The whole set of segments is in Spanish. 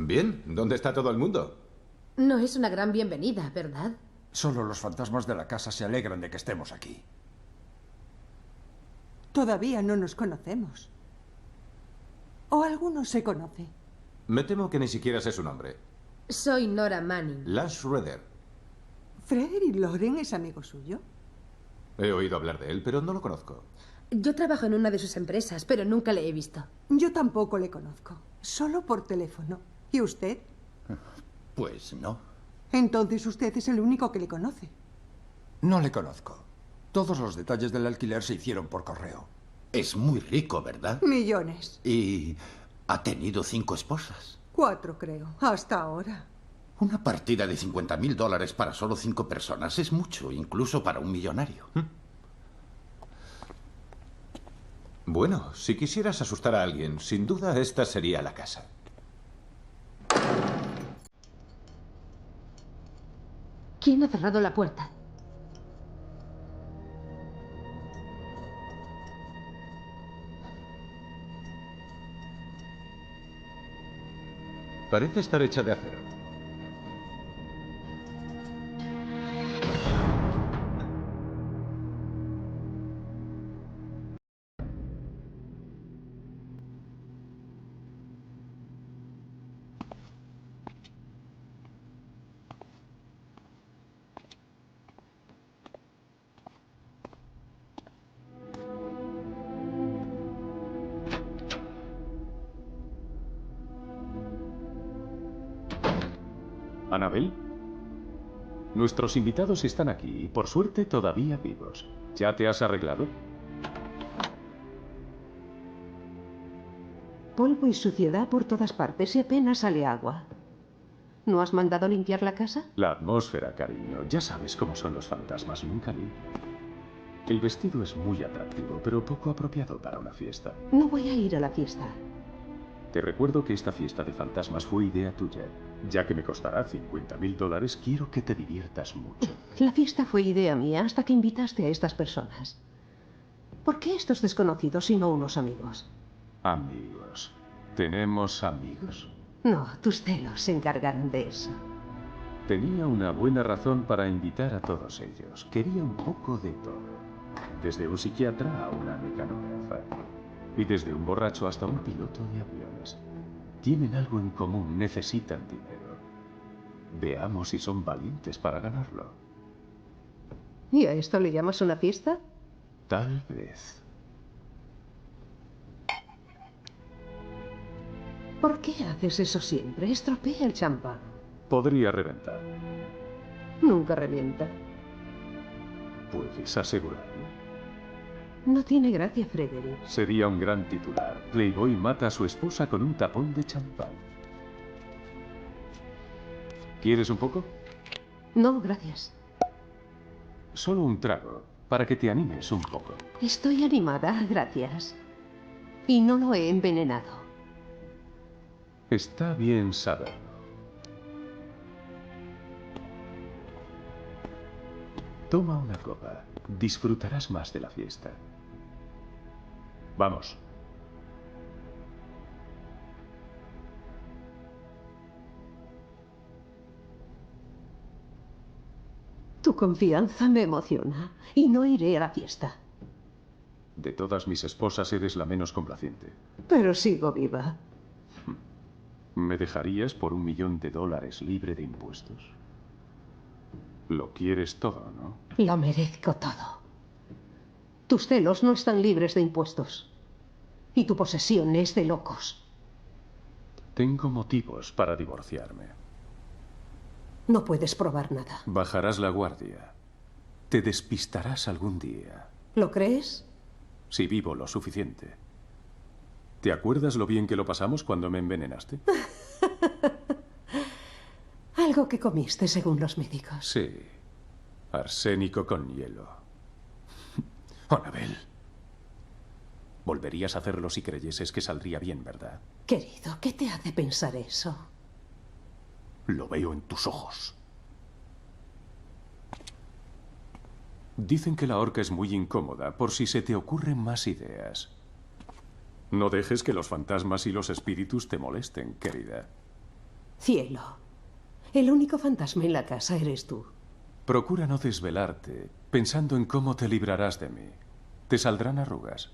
Bien, ¿dónde está todo el mundo? No es una gran bienvenida, ¿verdad? Solo los fantasmas de la casa se alegran de que estemos aquí. Todavía no nos conocemos. ¿O alguno se conoce? Me temo que ni siquiera sé su nombre. Soy Nora Manning. Lance Schroeder. ¿Frederick Loren es amigo suyo? He oído hablar de él, pero no lo conozco. Yo trabajo en una de sus empresas, pero nunca le he visto. Yo tampoco le conozco. Solo por teléfono. ¿Y usted? Pues no. Entonces usted es el único que le conoce. No le conozco. Todos los detalles del alquiler se hicieron por correo. Es muy rico, ¿verdad? Millones. Y ha tenido 5 esposas. 4, creo. Hasta ahora. Una partida de $50.000 para solo 5 personas es mucho, incluso para un millonario. Bueno, si quisieras asustar a alguien, sin duda esta sería la casa. ¿Quién ha cerrado la puerta? Parece estar hecha de acero. ¿Anabel? Nuestros invitados están aquí y, por suerte, todavía vivos. ¿Ya te has arreglado? Polvo y suciedad por todas partes y apenas sale agua. ¿No has mandado limpiar la casa? La atmósfera, cariño. Ya sabes cómo son los fantasmas, nunca limpian. El vestido es muy atractivo, pero poco apropiado para una fiesta. No voy a ir a la fiesta. Te recuerdo que esta fiesta de fantasmas fue idea tuya. Ya que me costará $50.000, quiero que te diviertas mucho. La fiesta fue idea mía hasta que invitaste a estas personas. ¿Por qué estos desconocidos y no unos amigos? Amigos. ¿Tenemos amigos? No, tus celos se encargaron de eso. Tenía una buena razón para invitar a todos ellos. Quería un poco de todo. Desde un psiquiatra a una mecanógrafa. Y desde un borracho hasta un piloto de aviones. Tienen algo en común, necesitan dinero. Veamos si son valientes para ganarlo. ¿Y a esto le llamas una fiesta? Tal vez. ¿Por qué haces eso siempre? Estropea el champán. Podría reventar. Nunca revienta. ¿Puedes asegurarlo? No tiene gracia, Frederick. Sería un gran titular. Playboy mata a su esposa con un tapón de champán. ¿Quieres un poco? No, gracias. Solo un trago, para que te animes un poco. Estoy animada, gracias. Y no lo he envenenado. Está bien saberlo. Toma una copa. Disfrutarás más de la fiesta. Vamos. Tu confianza me emociona y no iré a la fiesta. De todas mis esposas eres la menos complaciente. Pero sigo viva. ¿Me dejarías por $1 millón libre de impuestos? Lo quieres todo, ¿no? Lo merezco todo. Tus celos no están libres de impuestos. Y tu posesión es de locos. Tengo motivos para divorciarme. No puedes probar nada. Bajarás la guardia. Te despistarás algún día. ¿Lo crees? Si vivo lo suficiente. ¿Te acuerdas lo bien que lo pasamos cuando me envenenaste? Algo que comiste, según los médicos. Sí. Arsénico con hielo. Annabel. Volverías a hacerlo si creyeses que saldría bien, ¿verdad? Querido, ¿qué te hace pensar eso? Lo veo en tus ojos. Dicen que la horca es muy incómoda por si se te ocurren más ideas. No dejes que los fantasmas y los espíritus te molesten, querida. Cielo, el único fantasma en la casa eres tú. Procura no desvelarte, pensando en cómo te librarás de mí. Te saldrán arrugas.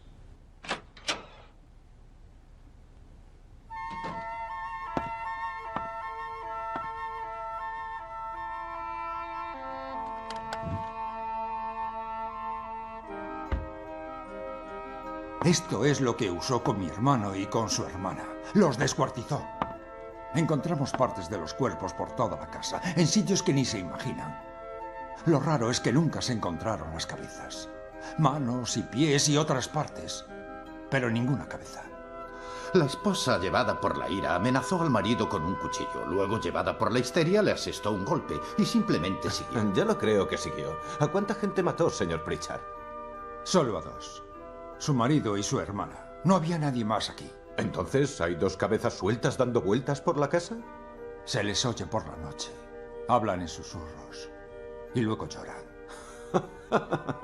Esto es lo que usó con mi hermano y con su hermana. Los descuartizó. Encontramos partes de los cuerpos por toda la casa, en sitios que ni se imaginan. Lo raro es que nunca se encontraron las cabezas. Manos y pies y otras partes, pero ninguna cabeza. La esposa, llevada por la ira, amenazó al marido con un cuchillo. Luego, llevada por la histeria, le asestó un golpe y simplemente siguió. Ya lo creo que siguió. ¿A cuánta gente mató, señor Pritchard? Solo a dos. Su marido y su hermana. No había nadie más aquí. ¿Entonces hay dos cabezas sueltas dando vueltas por la casa? Se les oye por la noche. Hablan en susurros. Y luego lloran.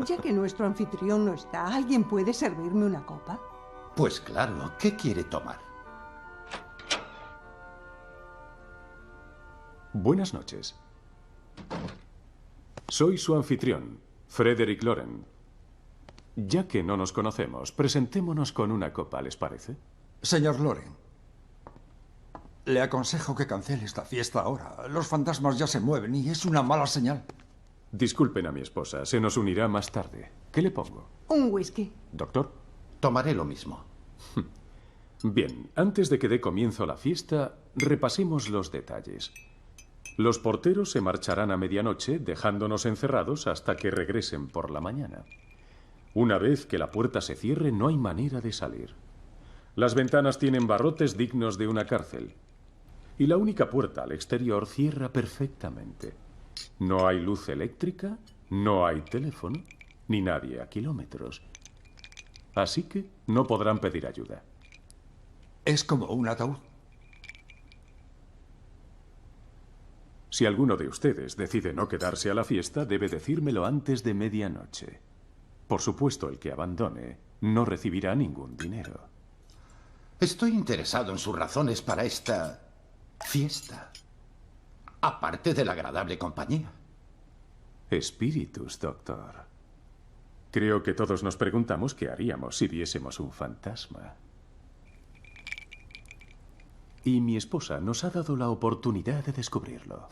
Ya que nuestro anfitrión no está, ¿alguien puede servirme una copa? Pues claro, ¿qué quiere tomar? Buenas noches. Soy su anfitrión, Frederick Loren. Ya que no nos conocemos, presentémonos con una copa, ¿les parece? Señor Loren, le aconsejo que cancele esta fiesta ahora. Los fantasmas ya se mueven y es una mala señal. Disculpen a mi esposa, se nos unirá más tarde. ¿Qué le pongo? Un whisky. ¿Doctor? Tomaré lo mismo. Bien, antes de que dé comienzo la fiesta, repasemos los detalles. Los porteros se marcharán a medianoche, dejándonos encerrados hasta que regresen por la mañana. Una vez que la puerta se cierre, no hay manera de salir. Las ventanas tienen barrotes dignos de una cárcel. Y la única puerta al exterior cierra perfectamente. No hay luz eléctrica, no hay teléfono, ni nadie a kilómetros. Así que no podrán pedir ayuda. Es como un ataúd. Si alguno de ustedes decide no quedarse a la fiesta, debe decírmelo antes de medianoche. Por supuesto, el que abandone no recibirá ningún dinero. Estoy interesado en sus razones para esta fiesta. Aparte de la agradable compañía. Espíritus, doctor. Creo que todos nos preguntamos qué haríamos si viésemos un fantasma. Y mi esposa nos ha dado la oportunidad de descubrirlo.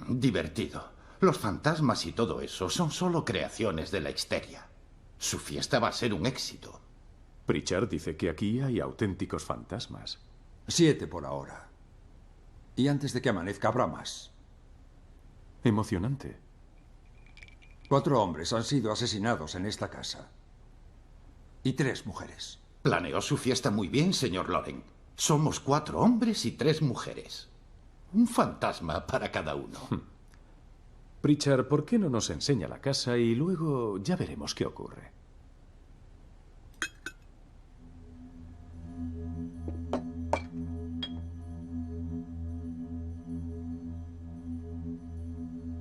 Divertido. Los fantasmas y todo eso son solo creaciones de la histeria. Su fiesta va a ser un éxito. Pritchard dice que aquí hay auténticos fantasmas. 7 por ahora. Y antes de que amanezca habrá más. Emocionante. 4 hombres han sido asesinados en esta casa. Y 3 mujeres. Planeó su fiesta muy bien, señor Loren. Somos 4 hombres y 3 mujeres. Un fantasma para cada uno. Pritchard, ¿por qué no nos enseña la casa y luego ya veremos qué ocurre?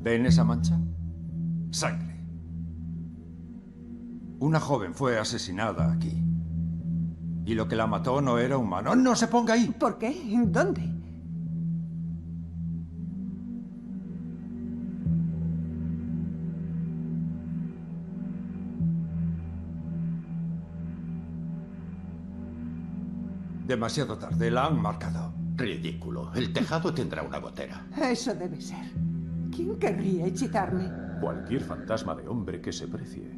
¿Ven esa mancha? Sangre. Una joven fue asesinada aquí. Y lo que la mató no era humano. ¡No se ponga ahí! ¿Por qué? ¿Dónde? Demasiado tarde, la han marcado. Ridículo. El tejado tendrá una gotera. Eso debe ser. ¿Quién querría hechitarme? Cualquier fantasma de hombre que se precie.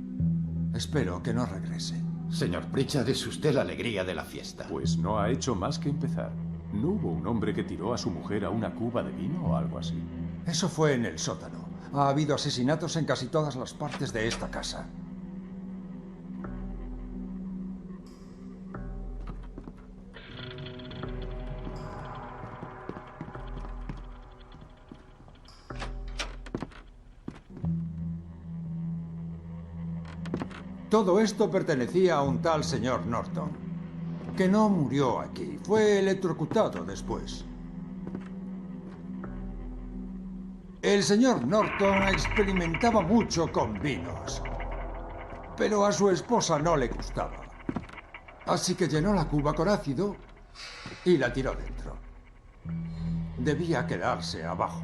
Espero que no regrese. Señor Pritchard, es usted la alegría de la fiesta. Pues no ha hecho más que empezar. ¿No hubo un hombre que tiró a su mujer a una cuba de vino o algo así? Eso fue en el sótano. Ha habido asesinatos en casi todas las partes de esta casa. Todo esto pertenecía a un tal señor Norton, que no murió aquí. Fue electrocutado después. El señor Norton experimentaba mucho con vinos, pero a su esposa no le gustaba. Así que llenó la cuba con ácido y la tiró dentro. Debía quedarse abajo.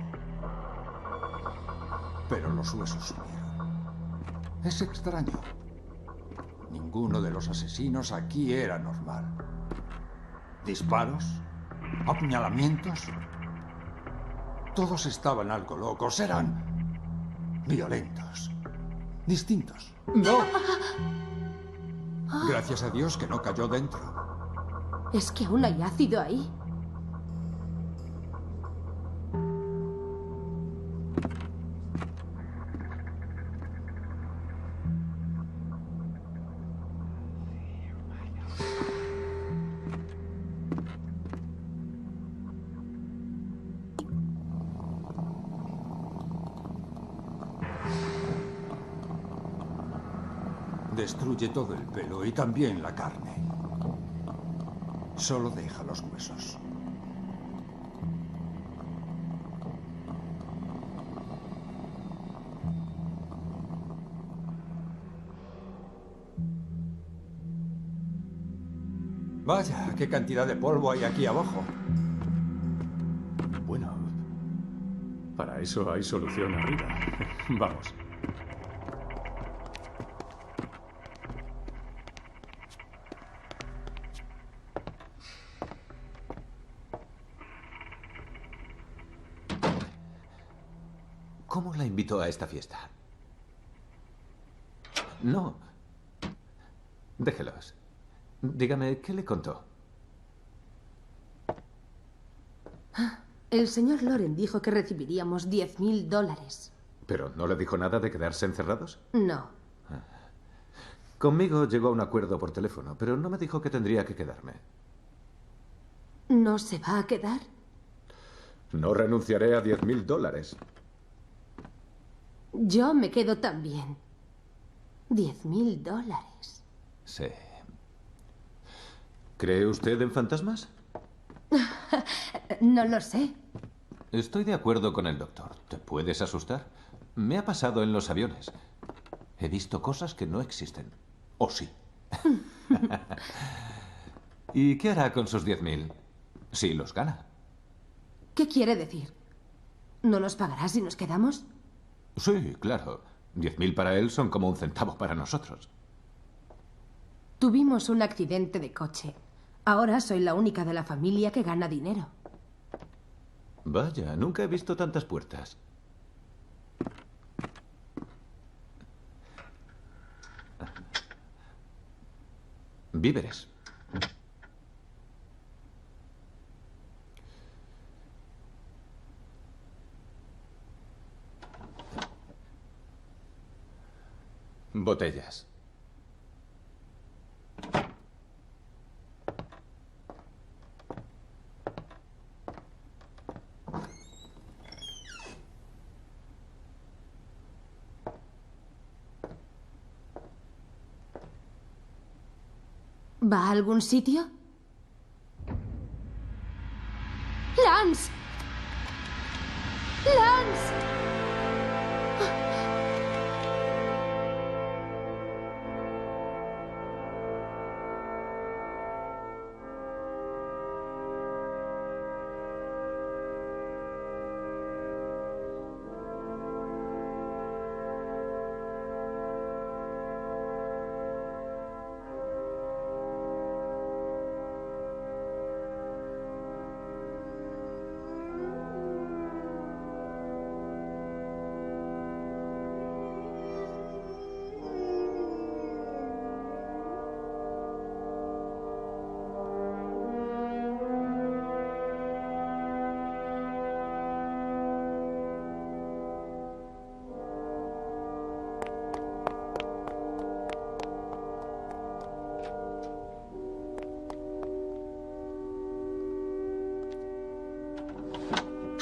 Pero los huesos subieron. Es extraño. Ninguno de los asesinos aquí era normal. Disparos, apuñalamientos. Todos estaban algo locos, eran violentos, distintos. ¡No! Gracias a Dios que no cayó dentro. ¿Es que aún hay ácido ahí? Destruye todo el pelo y también la carne. Solo deja los huesos. Vaya, qué cantidad de polvo hay aquí abajo. Bueno, para eso hay solución arriba. Vamos. ¿Cómo la invitó a esta fiesta? No. Déjelos. Dígame, ¿qué le contó? El señor Loren dijo que recibiríamos $10.000. ¿Pero no le dijo nada de quedarse encerrados? No. Conmigo llegó a un acuerdo por teléfono, pero no me dijo que tendría que quedarme. ¿No se va a quedar? No renunciaré a $10.000. Yo me quedo también. $10.000. Sí. ¿Cree usted en fantasmas? No lo sé. Estoy de acuerdo con el doctor. ¿Te puedes asustar? Me ha pasado en los aviones. He visto cosas que no existen. ¿O sí? ¿Y qué hará con sus 10.000? Si los gana. ¿Qué quiere decir? ¿No nos pagará si nos quedamos? Sí, claro. 10.000 para él son como un centavo para nosotros. Tuvimos un accidente de coche. Ahora soy la única de la familia que gana dinero. Vaya, nunca he visto tantas puertas. Víveres. Botellas. ¿Va a algún sitio? ¡Lance! ¡Lance!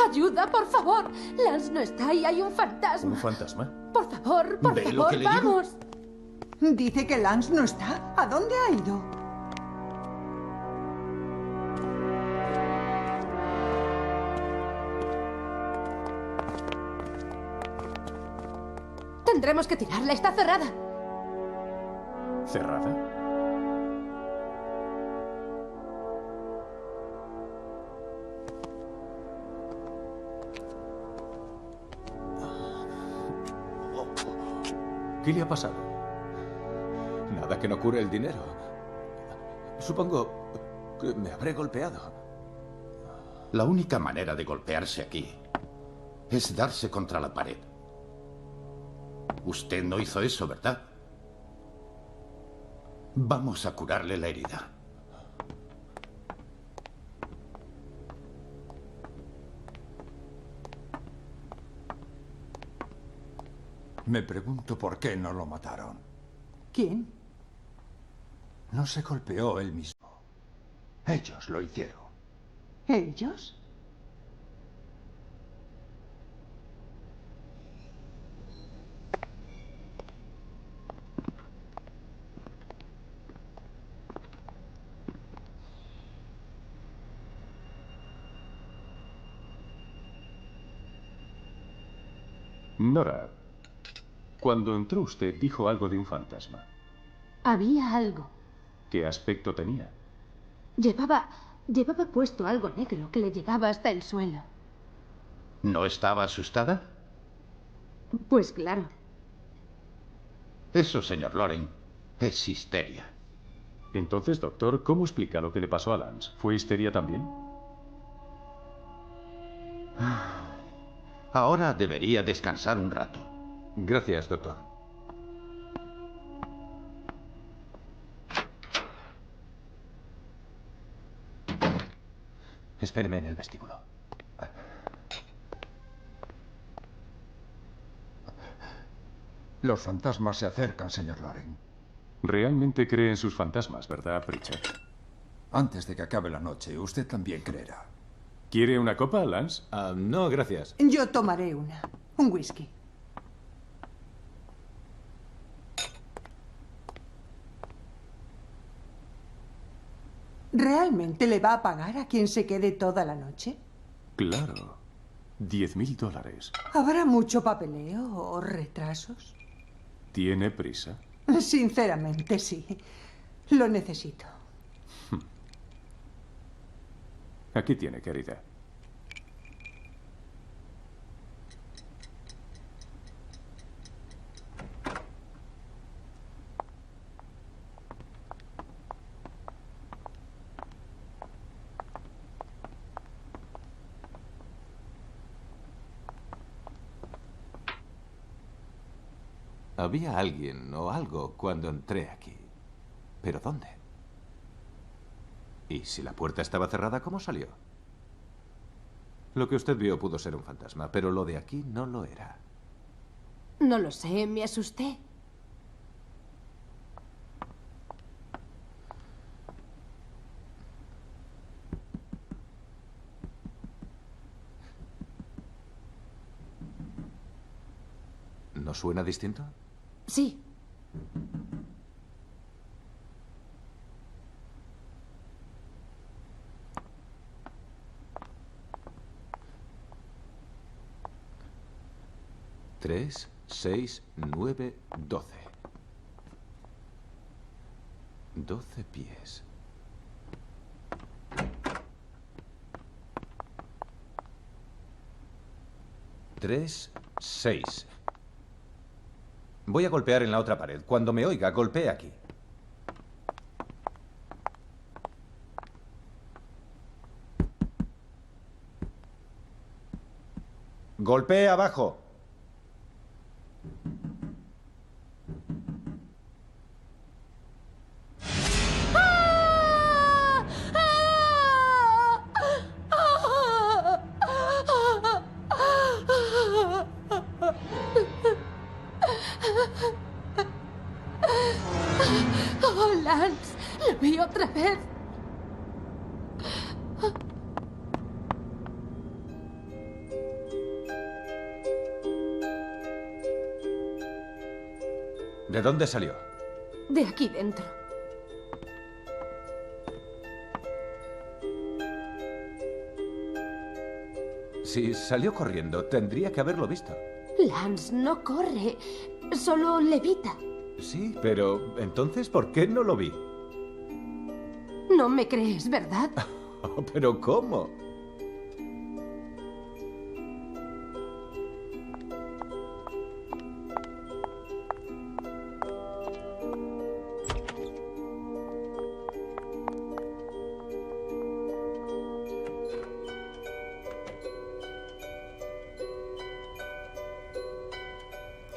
¡Ayuda, por favor! Lance no está y hay un fantasma. ¿Un fantasma? Por favor, por ¿Ve lo favor, que le digo? vamos. Dice que Lance no está. ¿A dónde ha ido? Tendremos que tirarla, está cerrada. ¿Cerrada? ¿Qué le ha pasado? Nada que no cure el dinero. Supongo que me habré golpeado. La única manera de golpearse aquí es darse contra la pared. Usted no hizo eso, ¿verdad? Vamos a curarle la herida. Me pregunto por qué no lo mataron. ¿Quién? No se golpeó él mismo. Ellos lo hicieron. ¿Ellos? Nora, cuando entró usted dijo algo de un fantasma. Había algo. ¿Qué aspecto tenía? Llevaba puesto algo negro que le llegaba hasta el suelo. ¿No estaba asustada? Pues claro. Eso, señor Loren, es histeria. Entonces, doctor, ¿cómo explica lo que le pasó a Lance? ¿Fue histeria también? Ahora debería descansar un rato. Gracias, doctor. Espéreme en el vestíbulo. Los fantasmas se acercan, señor Loren. Realmente cree en sus fantasmas, ¿verdad, Pritchard? Antes de que acabe la noche, usted también creerá. ¿Quiere una copa, Lance? No, gracias. Yo tomaré una. Un whisky. ¿Realmente le va a pagar a quien se quede toda la noche? Claro. $10.000. ¿Habrá mucho papeleo o retrasos? ¿Tiene prisa? Sinceramente, sí. Lo necesito. Aquí tiene, querida. Había alguien o algo cuando entré aquí. ¿Pero dónde? ¿Y si la puerta estaba cerrada, cómo salió? Lo que usted vio pudo ser un fantasma, pero lo de aquí no lo era. No lo sé, me asusté. ¿No suena distinto? Sí. Tres, 6, 9, 12. 12 pies. 3, 6. Voy a golpear en la otra pared. Cuando me oiga, golpee aquí. Golpee abajo. ¡Oh, Lance! ¡Lo vi otra vez! ¿De dónde salió? De aquí dentro. Si salió corriendo, tendría que haberlo visto. Lance no corre, solo levita. Sí, pero entonces, ¿por qué no lo vi? No me crees, ¿verdad? ¿Pero cómo?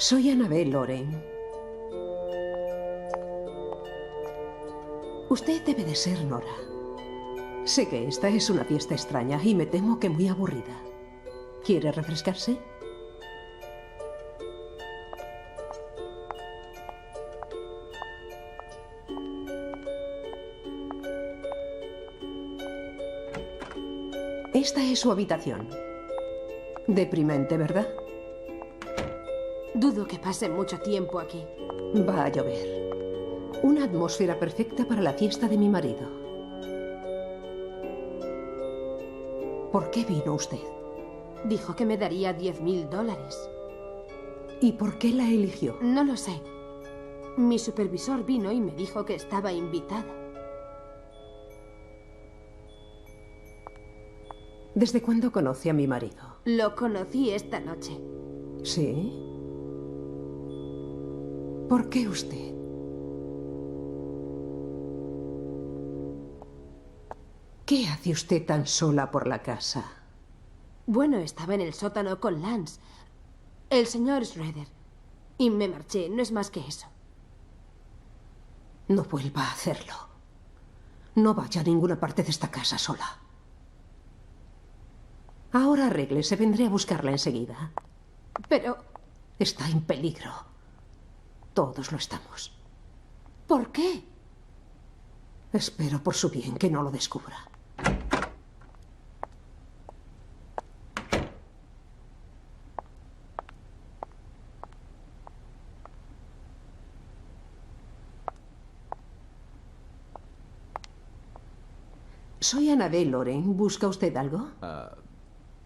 Soy Annabel Loren. Usted debe de ser Nora. Sé que esta es una fiesta extraña y me temo que muy aburrida. ¿Quiere refrescarse? Esta es su habitación. Deprimente, ¿verdad? Dudo que pase mucho tiempo aquí. Va a llover. Una atmósfera perfecta para la fiesta de mi marido. ¿Por qué vino usted? Dijo que me daría $10,000. ¿Y por qué la eligió? No lo sé. Mi supervisor vino y me dijo que estaba invitada. ¿Desde cuándo conoce a mi marido? Lo conocí esta noche. ¿Sí? ¿Por qué usted? ¿Qué hace usted tan sola por la casa? Bueno, estaba en el sótano con Lance, el señor Schroeder, y me marché. No es más que eso. No vuelva a hacerlo. No vaya a ninguna parte de esta casa sola. Ahora arréglese, vendré a buscarla enseguida. Pero, Está en peligro. Todos lo estamos. ¿por qué? Espero por su bien que no lo descubra. Soy Annabel Loren. ¿Busca usted algo?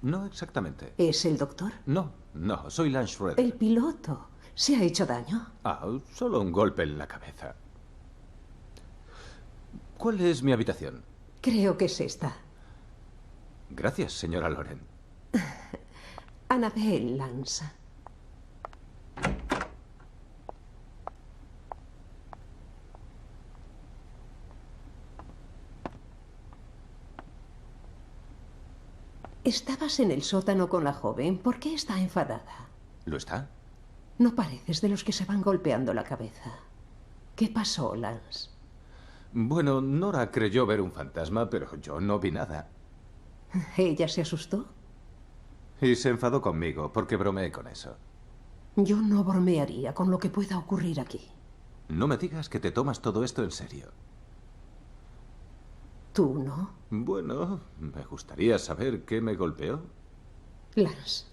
No exactamente. ¿Es el doctor? No, soy Lance Schroeder. El piloto. ¿Se ha hecho daño? Solo un golpe en la cabeza. ¿Cuál es mi habitación? Creo que es esta. Gracias, señora Loren. Annabel Lance. Estabas en el sótano con la joven. ¿Por qué está enfadada? ¿Lo está? No pareces de los que se van golpeando la cabeza. ¿Qué pasó, Lance? Bueno, Nora creyó ver un fantasma, pero yo no vi nada. ¿Ella se asustó? Y se enfadó conmigo porque bromeé con eso. Yo no bromearía con lo que pueda ocurrir aquí. No me digas que te tomas todo esto en serio. ¿Tú no? Bueno, me gustaría saber qué me golpeó. Lance.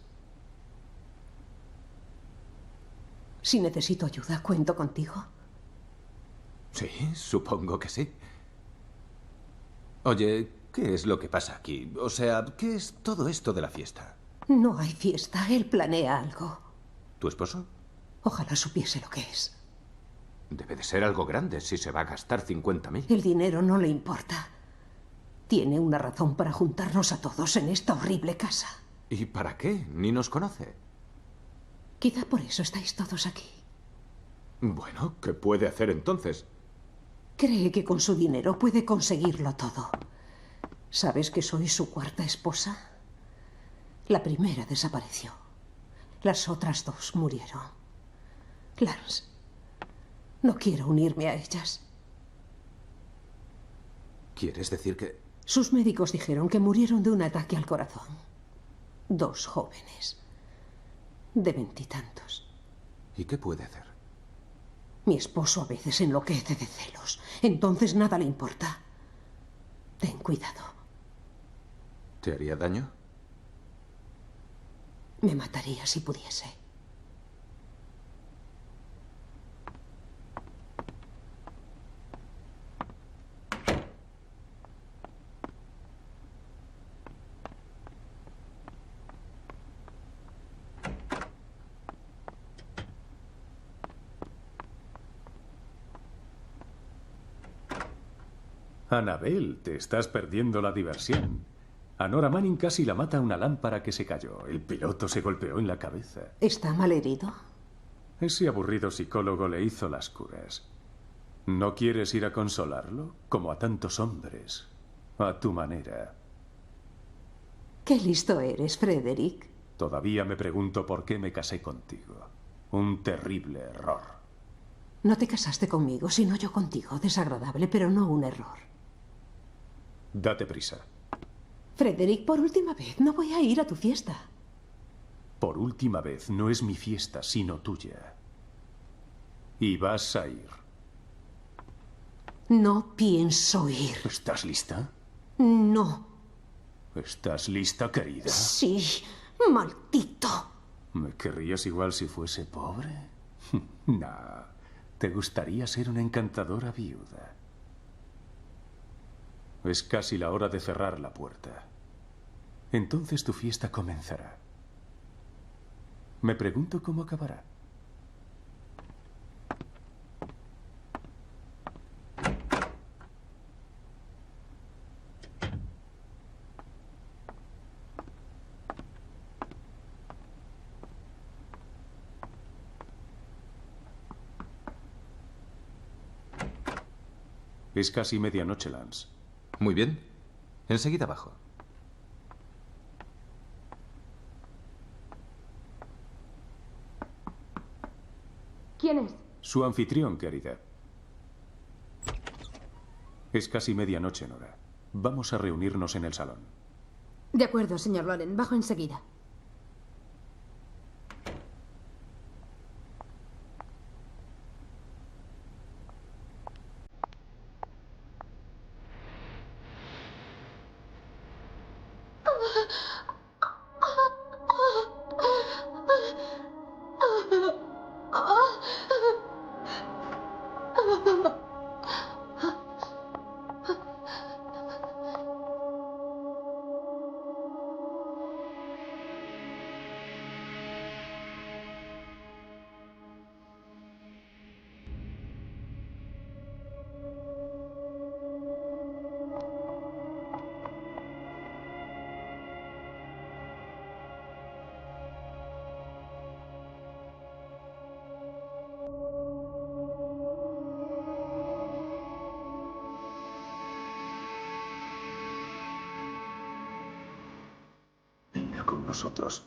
Si necesito ayuda, ¿cuento contigo? Sí, supongo que sí. Oye, ¿qué es lo que pasa aquí? O sea, ¿qué es todo esto de la fiesta? No hay fiesta. Él planea algo. ¿Tu esposo? Ojalá supiese lo que es. Debe de ser algo grande si se va a gastar 50.000. El dinero no le importa. Tiene una razón para juntarnos a todos en esta horrible casa. ¿Y para qué? Ni nos conoce. Quizá por eso estáis todos aquí. Bueno, ¿qué puede hacer entonces? Cree que con su dinero puede conseguirlo todo. ¿Sabes que soy su cuarta esposa? La primera desapareció. Las otras dos murieron. Lance, no quiero unirme a ellas. ¿Quieres decir que...? Sus médicos dijeron que murieron de un ataque al corazón. 2 jóvenes. De 20 y tantos. ¿Y qué puede hacer? Mi esposo a veces enloquece de celos. Entonces nada le importa. Ten cuidado. ¿Te haría daño? Me mataría si pudiese. Annabel, te estás perdiendo la diversión. A Nora Manning casi la mata una lámpara que se cayó. El piloto se golpeó en la cabeza. ¿Está mal herido? Ese aburrido psicólogo le hizo las curas. ¿No quieres ir a consolarlo? Como a tantos hombres. A tu manera. Qué listo eres, Frederick. Todavía me pregunto por qué me casé contigo. Un terrible error. No te casaste conmigo, sino yo contigo. Desagradable, pero no un error. Date prisa. Frederick, por última vez, no voy a ir a tu fiesta. Por última vez, no es mi fiesta, sino tuya. Y vas a ir. No pienso ir. ¿Estás lista? No. ¿Estás lista, querida? Sí, maldito. ¿Me querrías igual si fuese pobre? No. Te gustaría ser una encantadora viuda. Es casi la hora de cerrar la puerta. Entonces tu fiesta comenzará. Me pregunto cómo acabará. Es casi medianoche, Lance. Muy bien. Enseguida bajo. ¿Quién es? Su anfitrión, querida. Es casi medianoche, Nora. Vamos a reunirnos en el salón. De acuerdo, señor Loren. Bajo enseguida.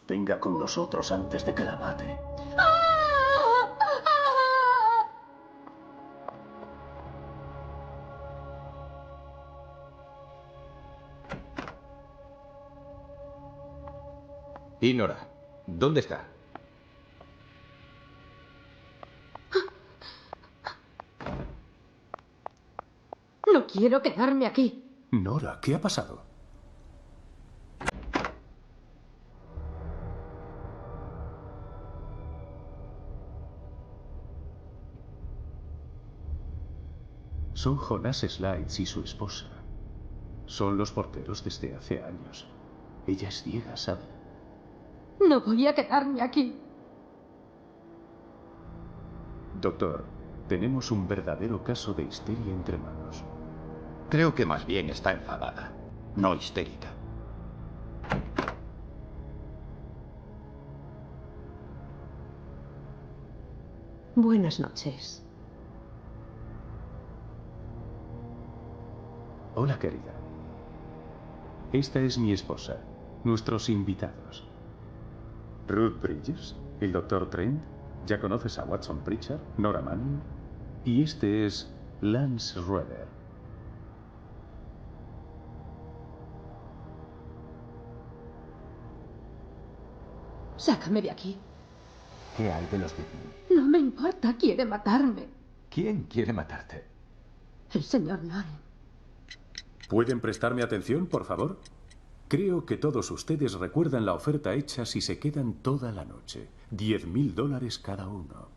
Venga con nosotros antes de que la mate. ¿Y Nora? ¿Dónde está? No quiero quedarme aquí. Nora, ¿qué ha pasado? Son Jonas Slides y su esposa. Son los porteros desde hace años. Ella es ciega, ¿sabe? No voy a quedarme aquí. Doctor, tenemos un verdadero caso de histeria entre manos. Creo que más bien está enfadada, no histérica. Buenas noches. Hola, querida. Esta es mi esposa, nuestros invitados. Ruth Bridges, el Dr. Trent, ya conoces a Watson Pritchard, Nora Manning, y este es Lance Rueder. Sácame de aquí. ¿Qué hay de los Whitman? No me importa. Quiere matarme. ¿Quién quiere matarte? El señor Loren. ¿Pueden prestarme atención, por favor? Creo que todos ustedes recuerdan la oferta hecha si se quedan toda la noche. $10,000 cada uno.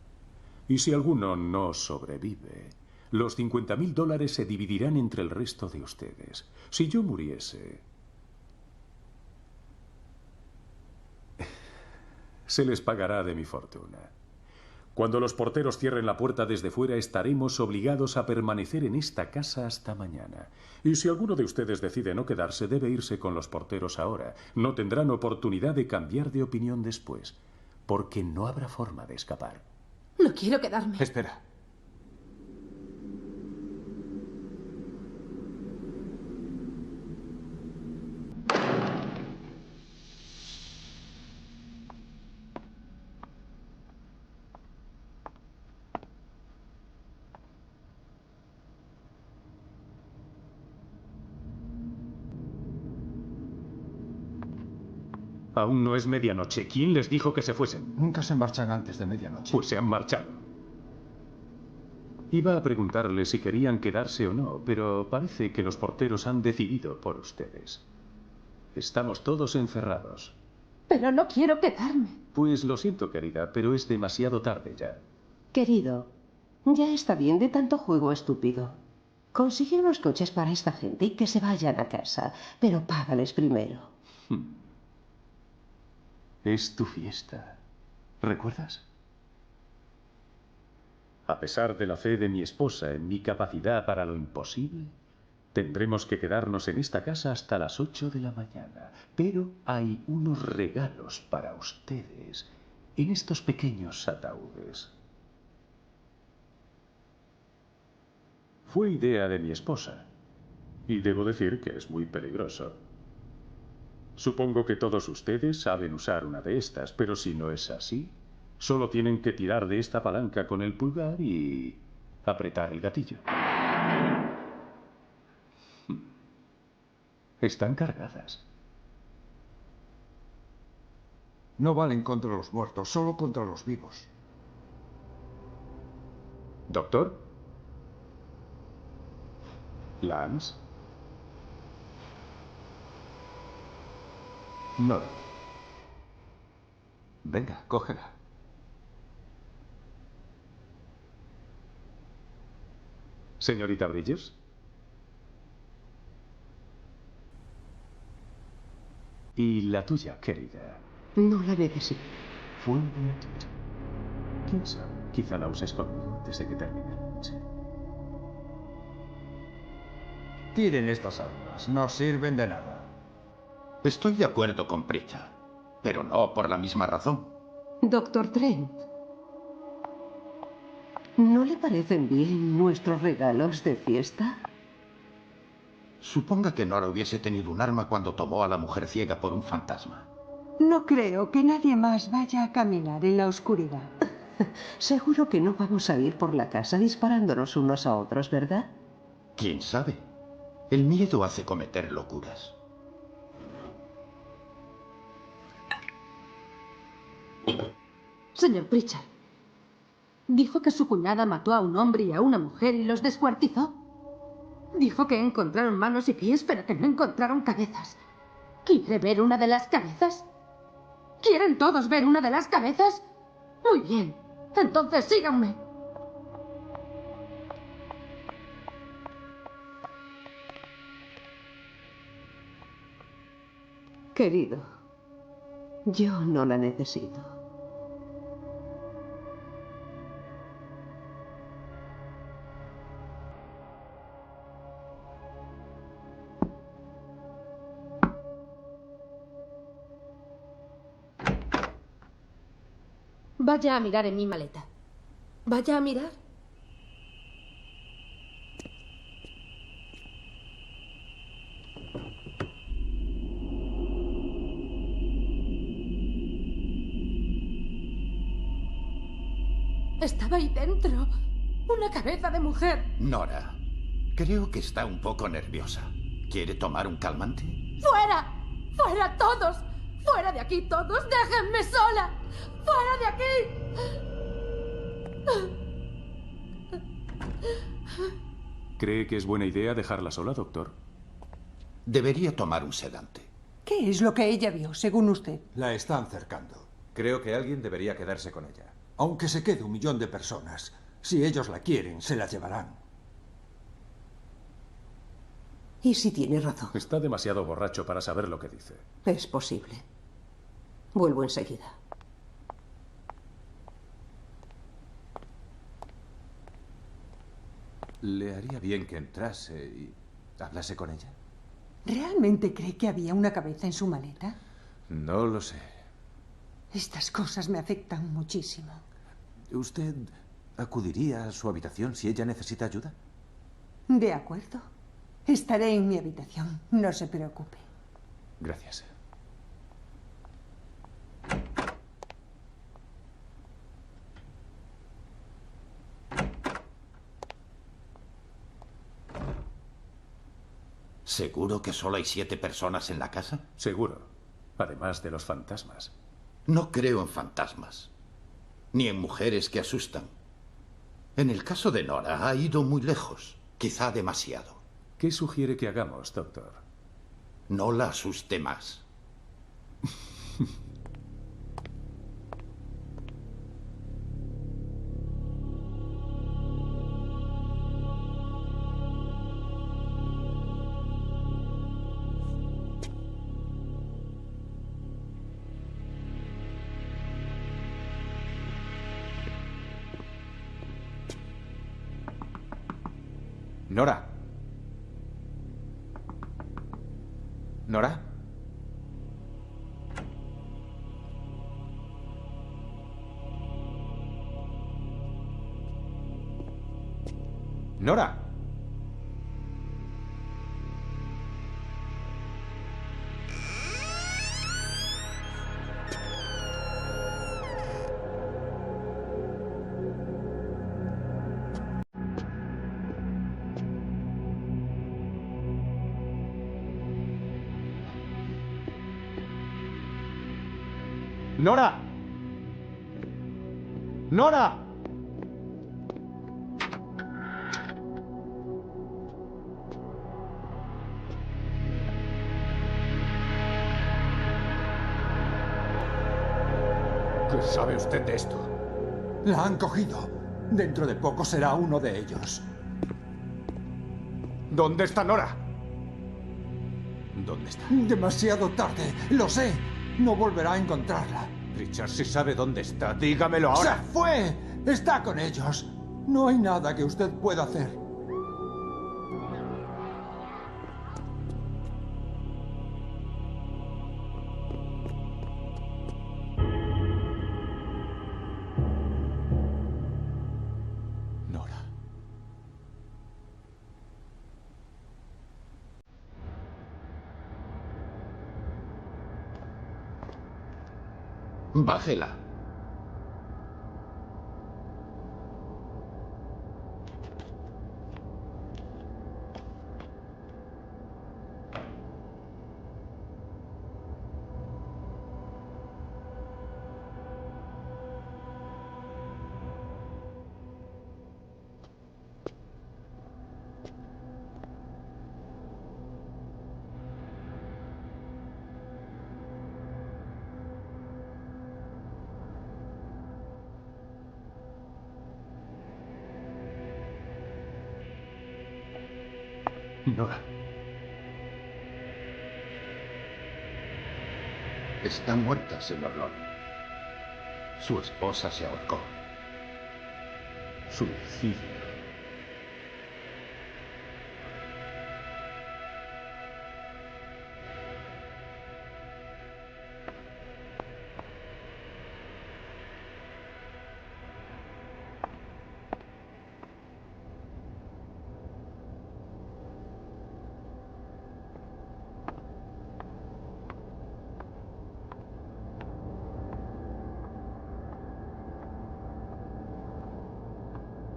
Y si alguno no sobrevive, los $50,000 se dividirán entre el resto de ustedes. Si yo muriese, se les pagará de mi fortuna. Cuando los porteros cierren la puerta desde fuera, estaremos obligados a permanecer en esta casa hasta mañana. Y si alguno de ustedes decide no quedarse, debe irse con los porteros ahora. No tendrán oportunidad de cambiar de opinión después, porque no habrá forma de escapar. No quiero quedarme. Espera. Aún no es medianoche. ¿Quién les dijo que se fuesen? Nunca se marchan antes de medianoche. Pues se han marchado. Iba a preguntarles si querían quedarse o no, pero parece que los porteros han decidido por ustedes. Estamos todos encerrados. Pero no quiero quedarme. Pues lo siento, querida, pero es demasiado tarde ya. Querido, ya está bien de tanto juego estúpido. Consigue unos coches para esta gente y que se vayan a casa, pero págales primero. Es tu fiesta. ¿Recuerdas? A pesar de la fe de mi esposa en mi capacidad para lo imposible, tendremos que quedarnos en esta casa hasta las 8 de la mañana. Pero hay unos regalos para ustedes en estos pequeños ataúdes. Fue idea de mi esposa. Y debo decir que es muy peligroso. Supongo que todos ustedes saben usar una de estas, pero si no es así, solo tienen que tirar de esta palanca con el pulgar y apretar el gatillo. Están cargadas. No valen contra los muertos, solo contra los vivos. ¿Doctor? ¿Lance? No. Venga, cógela. Señorita Bridges. Y la tuya, querida. No la necesito. Fue un buen tiro. ¿Quién sabe? Quizá la uses conmigo antes de que termine la noche. Tiren estas armas, no sirven de nada. Estoy de acuerdo con Pritchard, pero no por la misma razón. Doctor Trent, ¿no le parecen bien nuestros regalos de fiesta? Suponga que Nora hubiese tenido un arma cuando tomó a la mujer ciega por un fantasma. No creo que nadie más vaya a caminar en la oscuridad. Seguro que no vamos a ir por la casa disparándonos unos a otros, ¿verdad? ¿Quién sabe? El miedo hace cometer locuras. Señor Pritchard, dijo que su cuñada mató a un hombre y a una mujer y los descuartizó. Dijo que encontraron manos y pies, pero que no encontraron cabezas. ¿Quiere ver una de las cabezas? ¿Quieren todos ver una de las cabezas? Muy bien. Entonces síganme. Querido, yo no la necesito. Vaya a mirar en mi maleta. Vaya a mirar. Estaba ahí dentro. Una cabeza de mujer. Nora, creo que está un poco nerviosa. ¿Quiere tomar un calmante? ¡Fuera! ¡Fuera todos! ¡Fuera de aquí todos! ¡Déjenme sola! ¡Fuera de aquí! ¿Cree que es buena idea dejarla sola, doctor? Debería tomar un sedante. ¿Qué es lo que ella vio, según usted? La están cercando. Creo que alguien debería quedarse con ella. Aunque se quede 1 millón de personas, si ellos la quieren, se la llevarán. ¿Y si tiene razón? Está demasiado borracho para saber lo que dice. Es posible. Vuelvo enseguida. Le haría bien que entrase y hablase con ella. ¿Realmente cree que había una cabeza en su maleta? No lo sé. Estas cosas me afectan muchísimo. ¿Usted acudiría a su habitación si ella necesita ayuda? De acuerdo. Estaré en mi habitación, no se preocupe. Gracias. ¿Seguro que solo hay 7 personas en la casa? Seguro. además de los fantasmas. No creo en fantasmas, ni en mujeres que asustan. En el caso de Nora ha ido muy lejos, quizá demasiado. ¿Qué sugiere que hagamos, doctor? No la asuste más. Nora. Nora. Nora. Nora. Nora. ¿Qué sabe usted de esto? La han cogido. Dentro de poco será uno de ellos. ¿Dónde está Nora? ¿Dónde está? Demasiado tarde. Lo sé. No volverá a encontrarla. Richard, si sabe dónde está, dígamelo ahora. ¡Se fue! Está con ellos. No hay nada que usted pueda hacer. Nora. Bájela. Nora. Está muerta, señor Lord. Su esposa se ahorcó. Suicidio.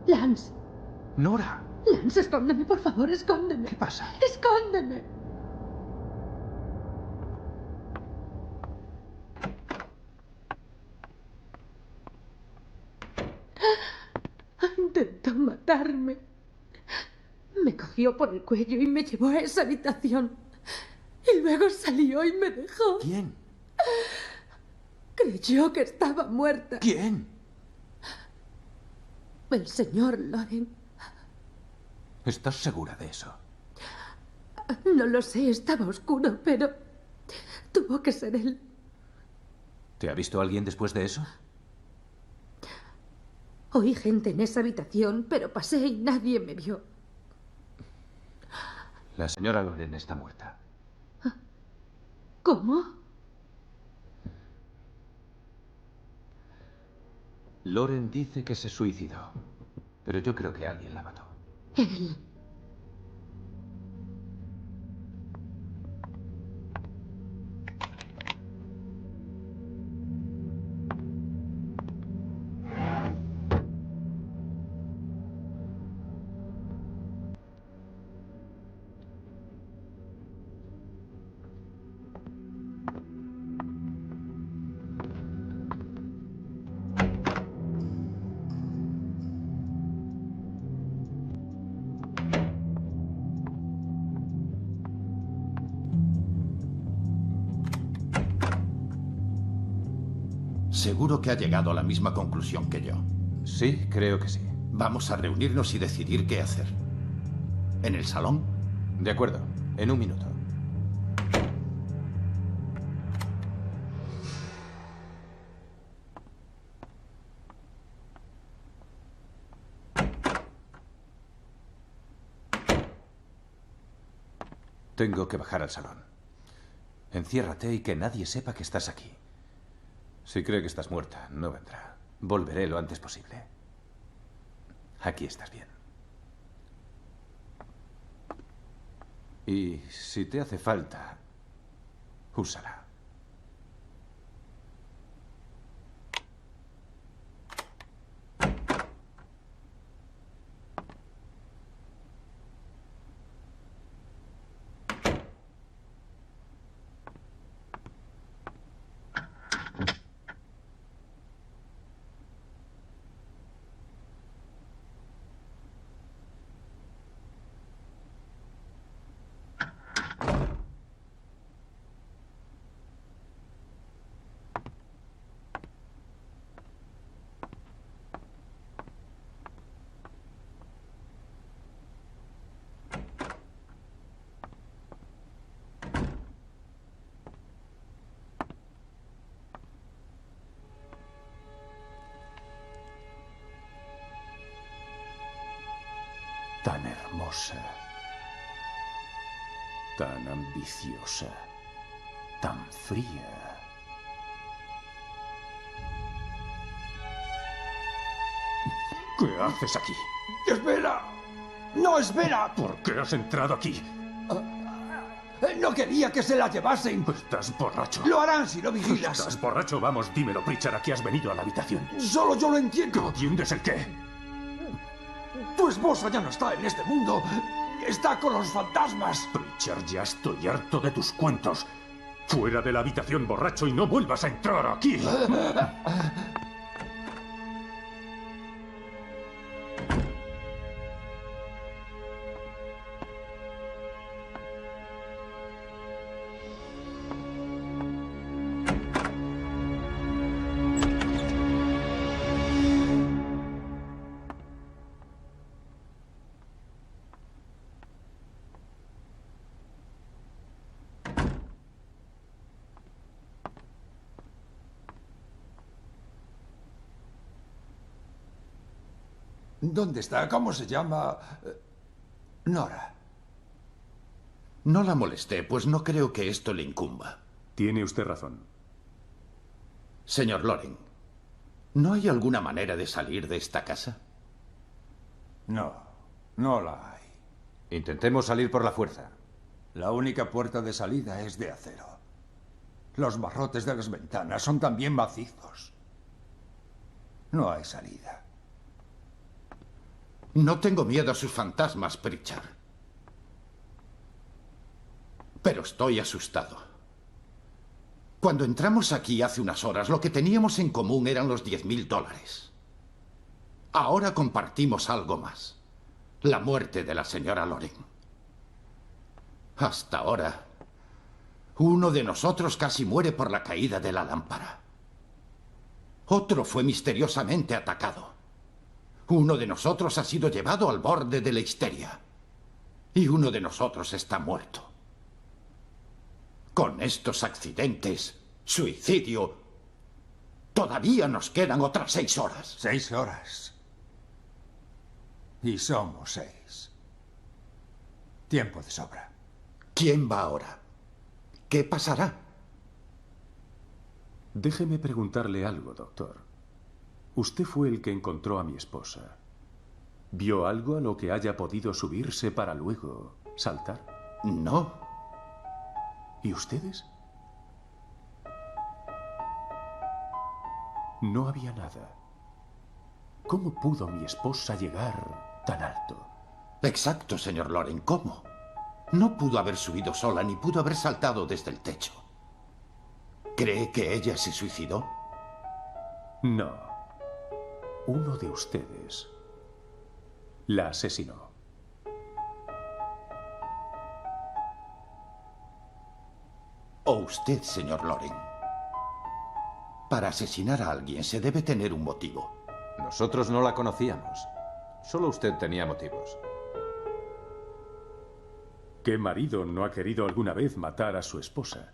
Lance. Nora. Lance, escóndeme, por favor, escóndeme. ¿Qué pasa? Escóndeme. Intentó matarme. Me cogió por el cuello y me llevó a esa habitación. Y luego salió y me dejó. ¿Quién? Creyó que estaba muerta. ¿Quién? El señor Loren. ¿Estás segura de eso? No lo sé, estaba oscuro, pero tuvo que ser él. ¿Te ha visto alguien después de eso? Oí gente en esa habitación, pero pasé y nadie me vio. La señora Loren está muerta. ¿Cómo? Loren dice que se suicidó, pero yo creo que alguien la mató. Él. Seguro que ha llegado a la misma conclusión que yo. Sí, creo que sí. Vamos a reunirnos y decidir qué hacer. ¿En el salón? De acuerdo. En un minuto. Tengo que bajar al salón. Enciérrate y que nadie sepa que estás aquí. Si cree que estás muerta, no vendrá. Volveré lo antes posible. Aquí estás bien. Y si te hace falta, úsala. Tan hermosa, tan ambiciosa, tan fría. ¿Qué haces aquí? ¡Espera! ¡No, espera! ¿Por qué has entrado aquí? No quería que se la llevasen. Estás borracho. Lo harán si no vigilas. ¿Estás borracho? Vamos, dímelo, Pritchard, ¿a qué has venido a la habitación? Solo yo lo entiendo. ¿Entiendes el qué? Tu esposa ya no está en este mundo. Está con los fantasmas. Pritchard, ya estoy harto de tus cuentos. Fuera de la habitación, borracho, y no vuelvas a entrar aquí. ¿Dónde está? ¿Cómo se llama? Nora. No la molesté, pues no creo que esto le incumba. Tiene usted razón. Señor Loring, ¿no hay alguna manera de salir de esta casa? No, no la hay. Intentemos salir por la fuerza. La única puerta de salida es de acero. Los barrotes de las ventanas son también macizos. No hay salida. No tengo miedo a sus fantasmas, Pritchard. Pero estoy asustado. Cuando entramos aquí hace unas horas, lo que teníamos en común eran los $10.000. Ahora compartimos algo más. La muerte de la señora Loring. Hasta ahora, uno de nosotros casi muere por la caída de la lámpara. Otro fue misteriosamente atacado. Uno de nosotros ha sido llevado al borde de la histeria. Y uno de nosotros está muerto. Con estos accidentes, suicidio, todavía nos quedan otras 6 horas. 6 horas. Y somos 6. Tiempo de sobra. ¿Quién va ahora? ¿Qué pasará? Déjeme preguntarle algo, doctor. Usted fue el que encontró a mi esposa. ¿Vio algo a lo que haya podido subirse para luego saltar? No. ¿Y ustedes? No había nada. ¿Cómo pudo mi esposa llegar tan alto? Exacto, señor Loring. ¿Cómo? No pudo haber subido sola ni pudo haber saltado desde el techo. ¿Cree que ella se suicidó? No. Uno de ustedes la asesinó. ¿O usted, señor Loring? Para asesinar a alguien se debe tener un motivo. Nosotros no la conocíamos. Solo usted tenía motivos. ¿Qué marido no ha querido alguna vez matar a su esposa?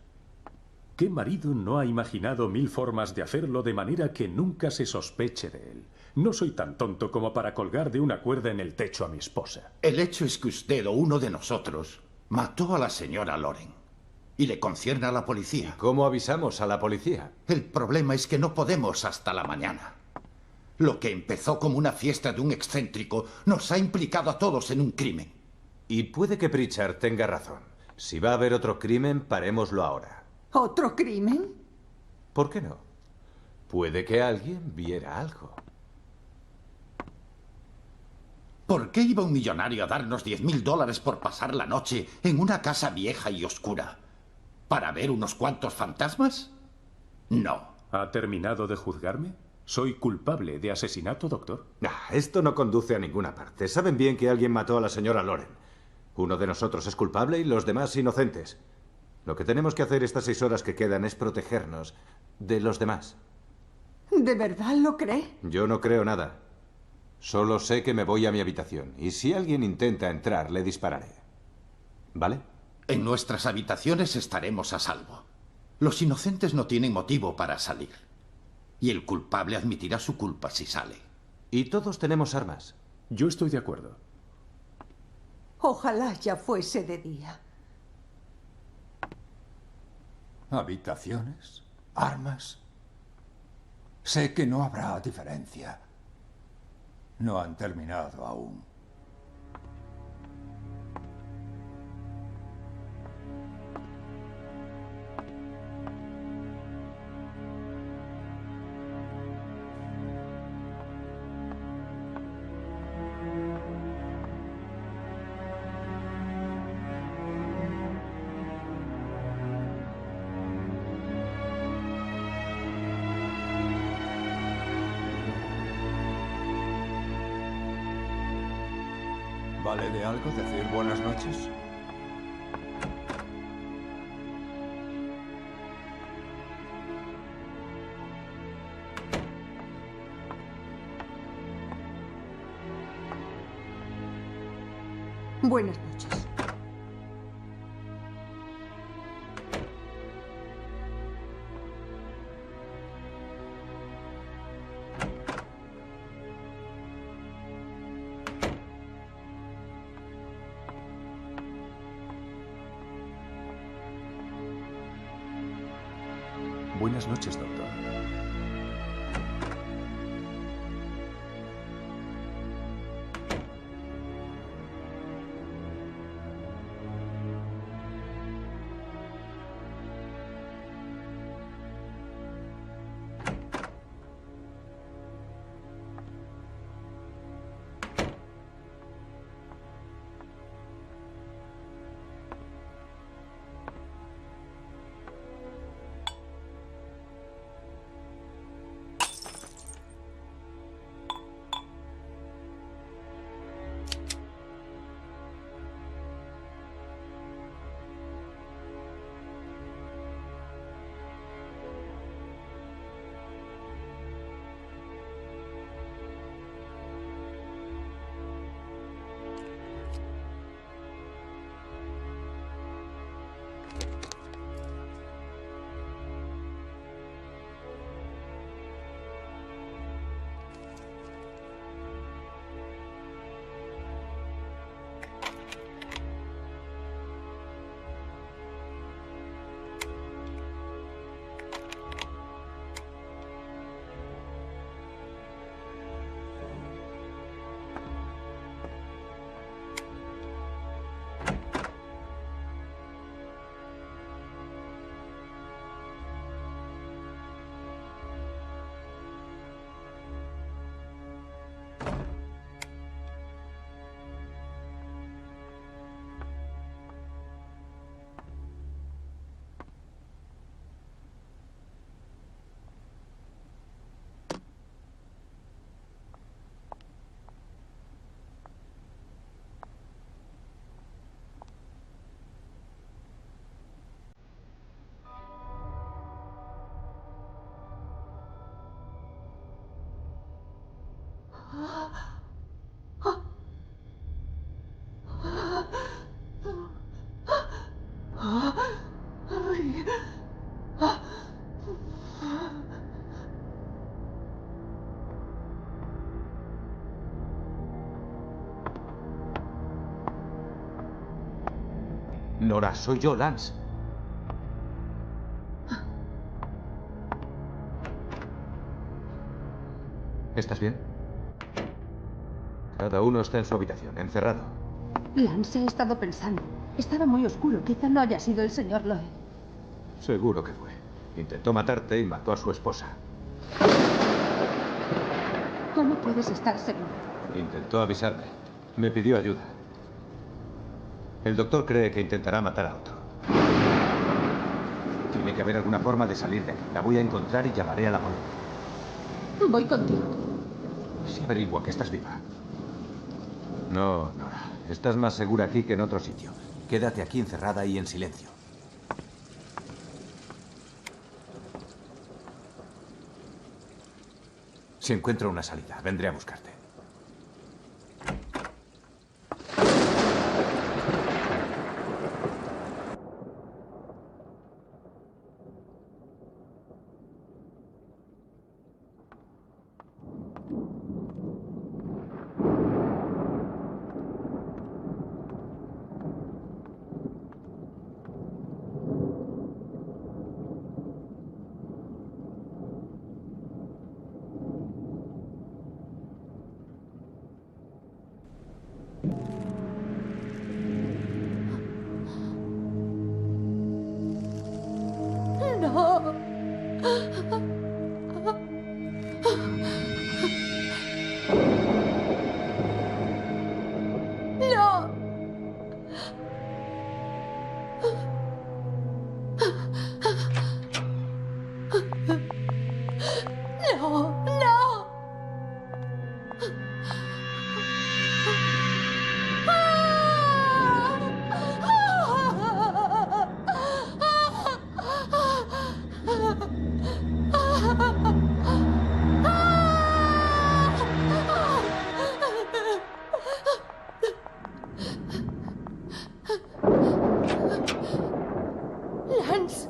¿Qué marido no ha imaginado 1000 formas de hacerlo de manera que nunca se sospeche de él? No soy tan tonto como para colgar de una cuerda en el techo a mi esposa. El hecho es que usted o uno de nosotros mató a la señora Loren. Y le concierne a la policía. ¿Cómo avisamos a la policía? El problema es que no podemos hasta la mañana. Lo que empezó como una fiesta de un excéntrico nos ha implicado a todos en un crimen. Y puede que Pritchard tenga razón. Si va a haber otro crimen, parémoslo ahora. ¿Otro crimen? ¿Por qué no? Puede que alguien viera algo. ¿Por qué iba un millonario a darnos $10.000 por pasar la noche en una casa vieja y oscura? ¿Para ver unos cuantos fantasmas? No. ¿Ha terminado de juzgarme? ¿Soy culpable de asesinato, doctor? Esto no conduce a ninguna parte. Saben bien que alguien mató a la señora Loren. Uno de nosotros es culpable y los demás inocentes. Lo que tenemos que hacer estas 6 horas que quedan es protegernos de los demás. ¿De verdad lo cree? Yo no creo nada. Solo sé que me voy a mi habitación. Y si alguien intenta entrar, le dispararé. ¿Vale? En nuestras habitaciones estaremos a salvo. Los inocentes no tienen motivo para salir. Y el culpable admitirá su culpa si sale. Y todos tenemos armas. Yo estoy de acuerdo. Ojalá ya fuese de día. ¿Habitaciones? ¿Armas? Sé que no habrá diferencia. No han terminado aún. ¿Vale de algo decir buenas noches? Buenas noches. Buenas noches, doctor. Nora, soy yo, Lance. ¿Estás bien? Cada uno está en su habitación, encerrado. Lance ha estado pensando. Estaba muy oscuro. Quizá no haya sido el señor Loeb. Seguro que fue. Intentó matarte y mató a su esposa. ¿Cómo puedes estar seguro? Intentó avisarme. Me pidió ayuda. El doctor cree que intentará matar a otro. Tiene que haber alguna forma de salir de aquí. La voy a encontrar y llamaré a la policía. Voy contigo. Si averigua que estás viva. No, Nora. Estás más segura aquí que en otro sitio. Quédate aquí encerrada y en silencio. Si encuentro una salida, vendré a buscarte. Lance.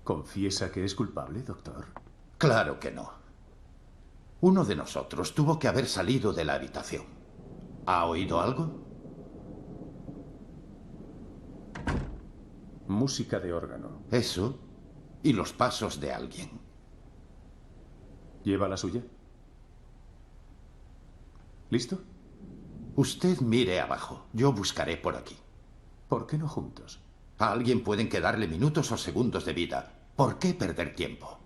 ¿Confiesa que es culpable, doctor? Claro que no. Uno de nosotros tuvo que haber salido de la habitación. ¿Ha oído algo? Música de órgano. Eso y los pasos de alguien. ¿Lleva la suya? ¿Listo? Usted mire abajo. Yo buscaré por aquí. ¿Por qué no juntos? A alguien pueden quedarle minutos o segundos de vida. ¿Por qué perder tiempo?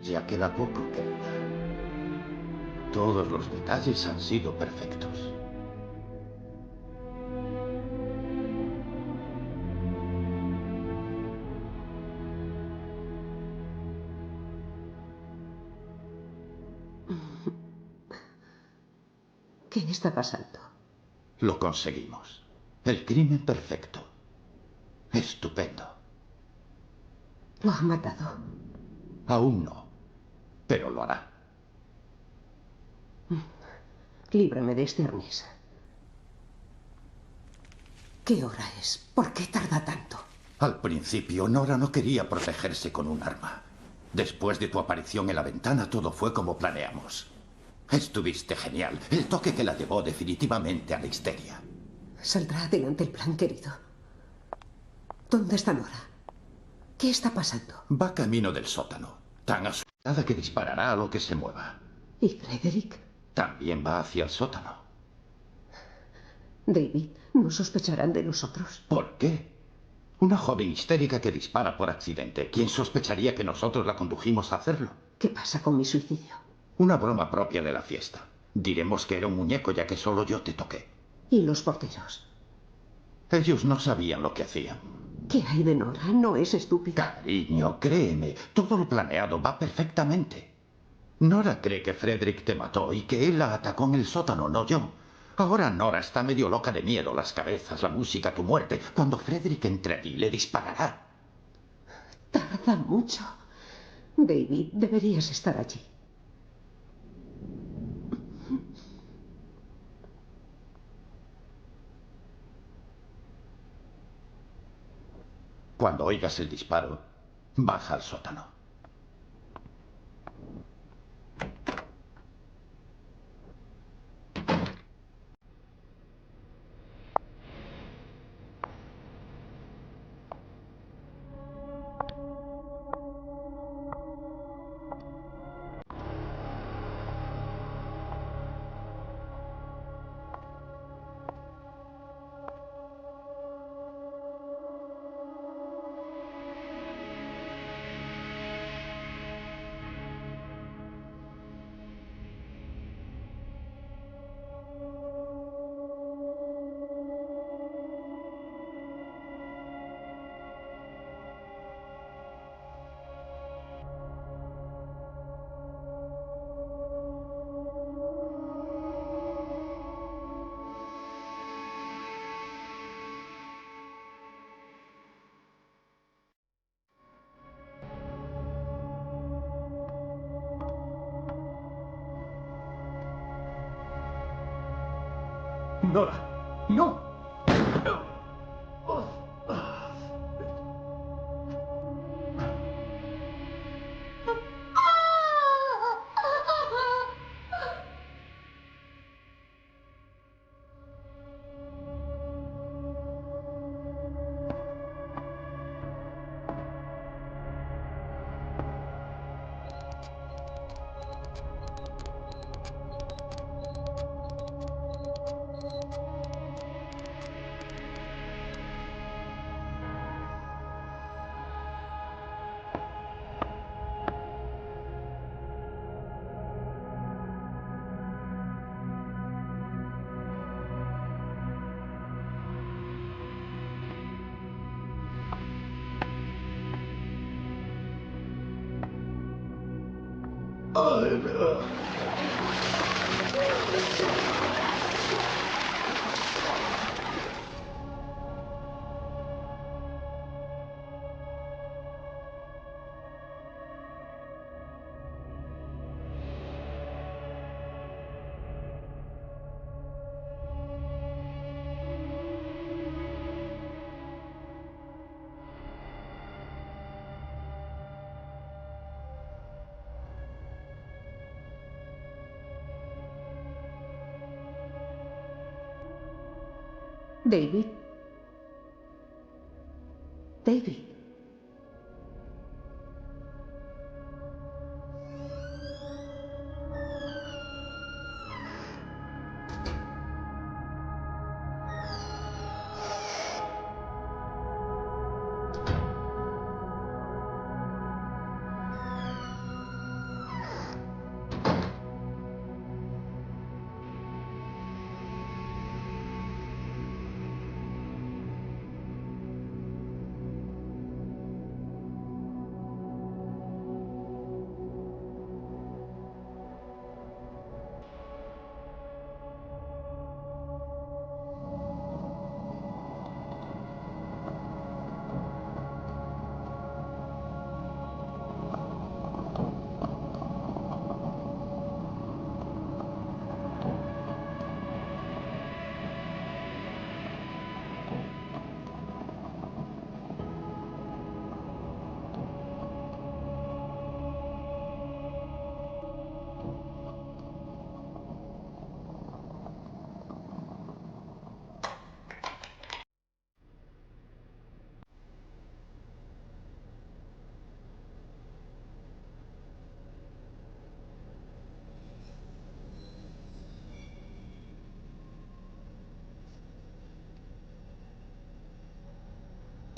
Ya queda poco, querida. Todos los detalles han sido perfectos. ¿Qué está pasando? Lo conseguimos. El crimen perfecto. Estupendo. ¿Lo ha matado? Aún no, pero lo hará. Líbrame de este arnés. ¿Qué hora es? ¿Por qué tarda tanto? Al principio, Nora no quería protegerse con un arma. Después de tu aparición en la ventana, todo fue como planeamos. Estuviste genial. El toque que la llevó definitivamente a la histeria. Saldrá adelante el plan, querido. ¿Dónde está Nora? ¿Qué está pasando? Va camino del sótano, tan asustada que disparará a lo que se mueva. ¿Y Frederick? También va hacia el sótano. David, ¿no sospecharán de nosotros? ¿Por qué? Una joven histérica que dispara por accidente. ¿Quién sospecharía que nosotros la condujimos a hacerlo? ¿Qué pasa con mi suicidio? Una broma propia de la fiesta. Diremos que era un muñeco ya que solo yo te toqué. ¿Y los porteros? Ellos no sabían lo que hacían. ¿Qué hay de Nora? No es estúpida. Cariño, créeme, todo lo planeado va perfectamente. Nora cree que Frederick te mató y que él la atacó en el sótano, no yo. Ahora Nora está medio loca de miedo, las cabezas, la música, tu muerte. Cuando Frederick entre allí, le disparará. Tarda mucho. David, deberías estar allí. Cuando oigas el disparo, baja al sótano. Nora, no. David. David.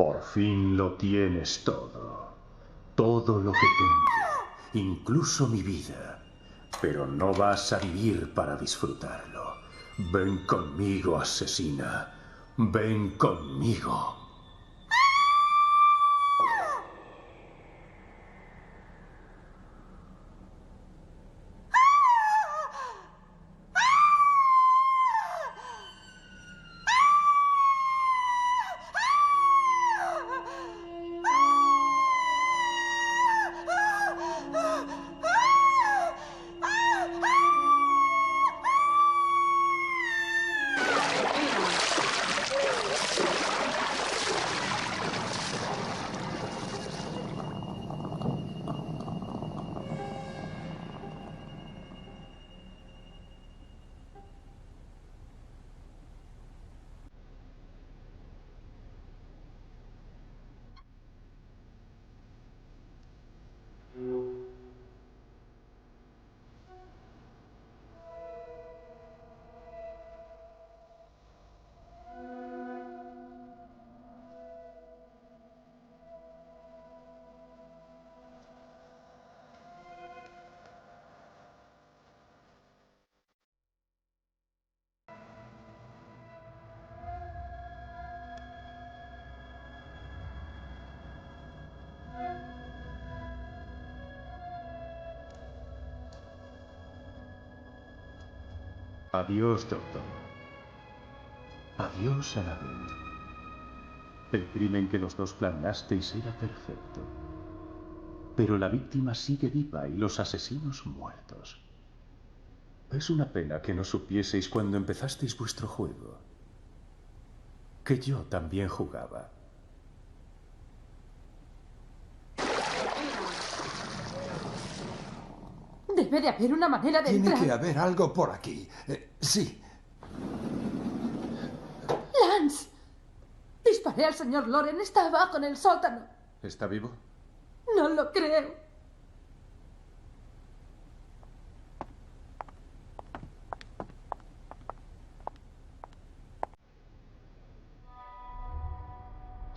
Por fin lo tienes todo. Todo lo que tengo. Incluso mi vida. Pero no vas a vivir para disfrutarlo. Ven conmigo, asesina. Ven conmigo. Adiós, doctor. Adiós, Annabelle. El crimen que los dos planeasteis era perfecto. Pero la víctima sigue viva y los asesinos muertos. Es una pena que no supieseis cuando empezasteis vuestro juego que yo también jugaba. Debe de haber una manera de Tiene entrar. que haber algo por aquí. Sí. ¡Lance! Disparé al señor Loren. Está abajo en el sótano. ¿Está vivo? No lo creo.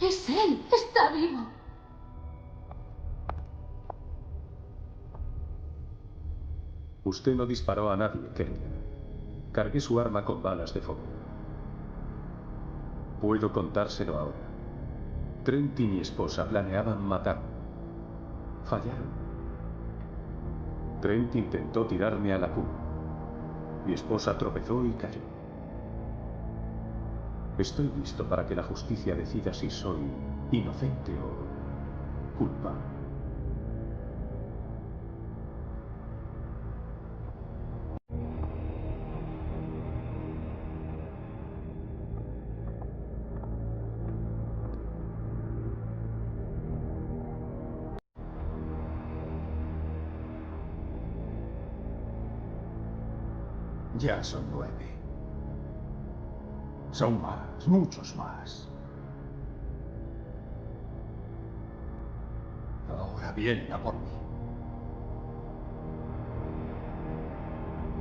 Es él. Está vivo. Usted no disparó a nadie, querida. Cargué su arma con balas de fuego. Puedo contárselo ahora. Trent y mi esposa planeaban matarme. Fallaron. Trent intentó tirarme a la cuna. Mi esposa tropezó y cayó. Estoy listo para que la justicia decida si soy inocente o culpable. Ya son 9. Son más, muchos más. Ahora vienen a por mí.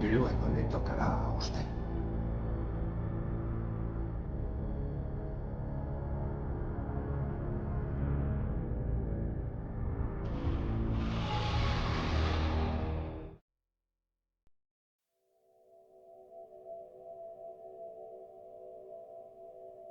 Y luego le tocará a usted.